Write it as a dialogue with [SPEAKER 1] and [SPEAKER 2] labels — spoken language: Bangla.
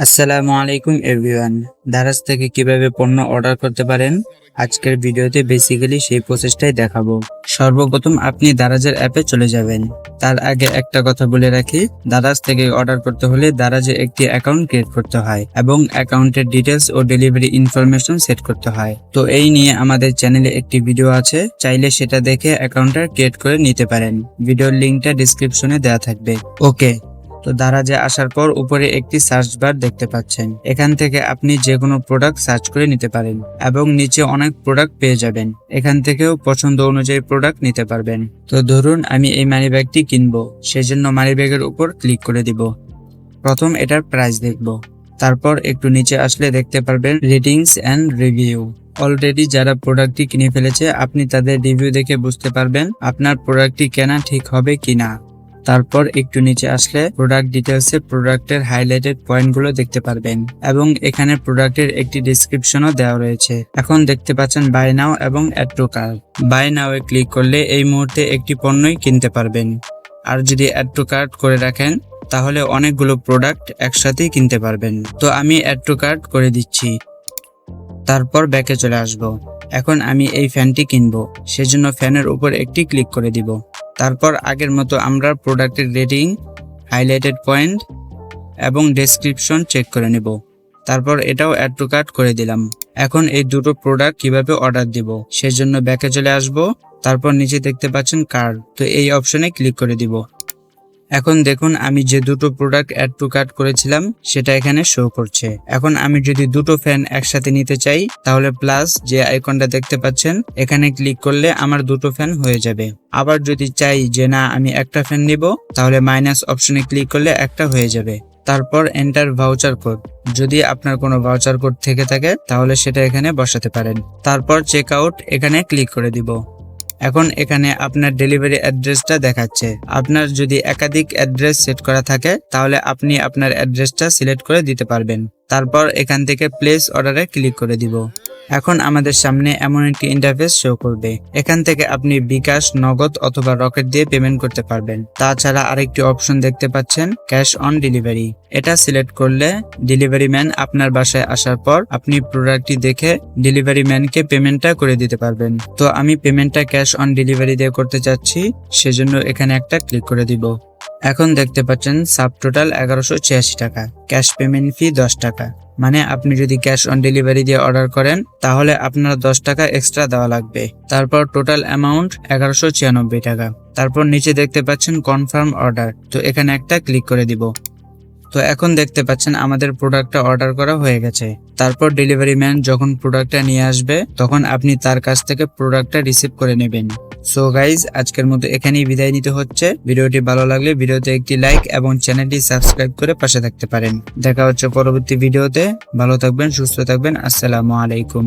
[SPEAKER 1] আসসালামু আলাইকুম এভরিওয়ান। দারাজ থেকে কিভাবে পণ্য অর্ডার করতে পারেন আজকের ভিডিওতে বেসিক্যালি সেই প্রসেসটাই দেখাবো। সর্বপ্রথম আপনি দারাজের অ্যাপে চলে যাবেন। তার আগে একটা কথা বলে রাখি, দারাজ থেকে অর্ডার করতে হলে দারাজে একটি অ্যাকাউন্ট ক্রিয়েট করতে হয় এবং অ্যাকাউন্টের ডিটেলস ও ডেলিভারি ইনফরমেশন সেট করতে হয়। তো এই নিয়ে আমাদের চ্যানেলে একটি ভিডিও আছে, চাইলে সেটা দেখে অ্যাকাউন্টটা ক্রিয়েট করে নিতে পারেন। ভিডিওর লিঙ্কটা ডিসক্রিপশনে দেওয়া থাকবে। ওকে, তো দারাজে আসার পর উপরে একটি সার্চ বার দেখতে পাচ্ছেন। এখান থেকে আপনি যে কোনো প্রোডাক্ট সার্চ করে নিতে পারেন এবং নিচে অনেক প্রোডাক্ট পেয়ে যাবেন। এখান থেকেও পছন্দ অনুযায়ী প্রোডাক্ট নিতে পারবেন। তো ধরুন আমি এই মানি ব্যাগটি কিনবো, সেজন্য মানি ব্যাগের উপর ক্লিক করে দিব। প্রথম এটার প্রাইস দেখব, তারপর একটু নিচে আসলে দেখতে পারবেন রেটিংস অ্যান্ড রিভিউ। অলরেডি যারা প্রোডাক্টটি কিনে ফেলেছে আপনি তাদের রিভিউ দেখে বুঝতে পারবেন আপনার প্রোডাক্টটি কেনা ঠিক হবে কিনা। তারপর একটু নিচে আসলে প্রোডাক্ট ডিটেলসে প্রোডাক্টের হাইলাইটেড পয়েন্টগুলো দেখতে পারবেন এবং এখানে প্রোডাক্টের একটি ডেসক্রিপশনও দেওয়া রয়েছে। এখন দেখতে পাচ্ছেন বাই নাও এবং add to cart. Buy now এ ক্লিক করলে এই মুহূর্তে একটি পণ্যই কিনতে পারবেন, আর যদি অ্যাড টু কার্ট করে রাখেন তাহলে অনেকগুলো প্রোডাক্ট একসাথেই কিনতে পারবেন। তো আমি অ্যাড টু কার্ট করে দিচ্ছি, তারপর ব্যাকে চলে আসব। এখন আমি এই ফ্যানটি কিনবো, সেজন্য ফ্যানের উপর একটি ক্লিক করে দিব। তারপর আগের মতো আমরা প্রোডাক্টের রেটিং, হাইলাইটেড পয়েন্ট এবং ডেসক্রিপশন চেক করে নেব। তারপর এটাও অ্যাড টু কার্ট করে দিলাম। এখন এই দুটো প্রোডাক্ট কিভাবে অর্ডার দিব সেজন্য ব্যাকে চলে আসব। তারপর নিচে দেখতে পাচ্ছেন কার্ট, তো এই অপশনে ক্লিক করে দিব। এখন দেখুন আমি যে দুটো প্রোডাক্ট অ্যাড টু কার্ট করেছিলাম সেটা এখানে শো করছে। এখন আমি যদি দুটো ফ্যান একসাথে নিতে চাই তাহলে প্লাস যে আইকনটা দেখতে পাচ্ছেন এখানে ক্লিক করলে আমার দুটো ফ্যান হয়ে যাবে। আবার যদি চাই যে না আমি একটা ফ্যান নিব তাহলে মাইনাস অপশনে ক্লিক করলে একটা হয়ে যাবে। তারপর এন্টার ভাউচার কোড, যদি আপনার কোনো ভাউচার কোড থেকে থাকে তাহলে সেটা এখানে বসাতে পারেন। তারপর চেক আউট এখানে ক্লিক করে দিব। এখন এখানে আপনার ডেলিভারি অ্যাড্রেসটা দেখাচ্ছে। আপনার যদি একাধিক অ্যাড্রেস সেট করা থাকে তাহলে আপনি আপনার অ্যাড্রেসটা সিলেক্ট করে দিতে পারবেন। তারপর এখান থেকে প্লেস অর্ডারে ক্লিক করে দিব। এখন আমাদের সামনে এমন একটি ইন্টারফেস শো করবে। এখান থেকে আপনি বিকাশ, নগদ অথবা রকেট দিয়ে পেমেন্ট করতে পারবেন। তাছাড়া আরেকটি অপশন দেখতে পাচ্ছেন ক্যাশ অন ডেলিভারি। এটা সিলেক্ট করলে ডেলিভারি ম্যান আপনার বাসায় আসার পর আপনি প্রোডাক্টটি দেখে ডেলিভারি ম্যানকে পেমেন্টটা করে দিতে পারবেন। তো আমি পেমেন্টটা ক্যাশ অন ডেলিভারি দিয়ে করতে চাচ্ছি, সেজন্য এখানে একটা ক্লিক করে দিব। এখন দেখতে পাচ্ছেন সাব টোটাল 1186 টাকা, ক্যাশ পেমেন্ট ফি 10 টাকা। মানে আপনি যদি ক্যাশ অন ডেলিভারি দিয়ে অর্ডার করেন তাহলে আপনার 10 টাকা এক্সট্রা দেওয়া লাগবে। তারপর টোটাল অ্যামাউন্ট 1196 টাকা। তারপর নিচে দেখতে পাচ্ছেন কনফার্ম অর্ডার, তো এখানে একটা ক্লিক করে দিব। তো এখন দেখতে পাচ্ছেন আমাদের প্রোডাক্টটা অর্ডার করা হয়ে গেছে। তারপর ডেলিভারি ম্যান যখন প্রোডাক্টটা নিয়ে আসবে তখন আপনি তার কাছ থেকে প্রোডাক্টটা রিসিভ করে নেবেন। সো গাইজ, আজকের মতো এখানেই বিদায় নিতে হচ্ছে। ভিডিওটি ভালো লাগলে ভিডিওতে একটি লাইক এবং চ্যানেলটি সাবস্ক্রাইব করে পাশে থাকতে পারেন। দেখা হচ্ছে পরবর্তী ভিডিওতে। ভালো থাকবেন, সুস্থ থাকবেন। আসসালামু আলাইকুম।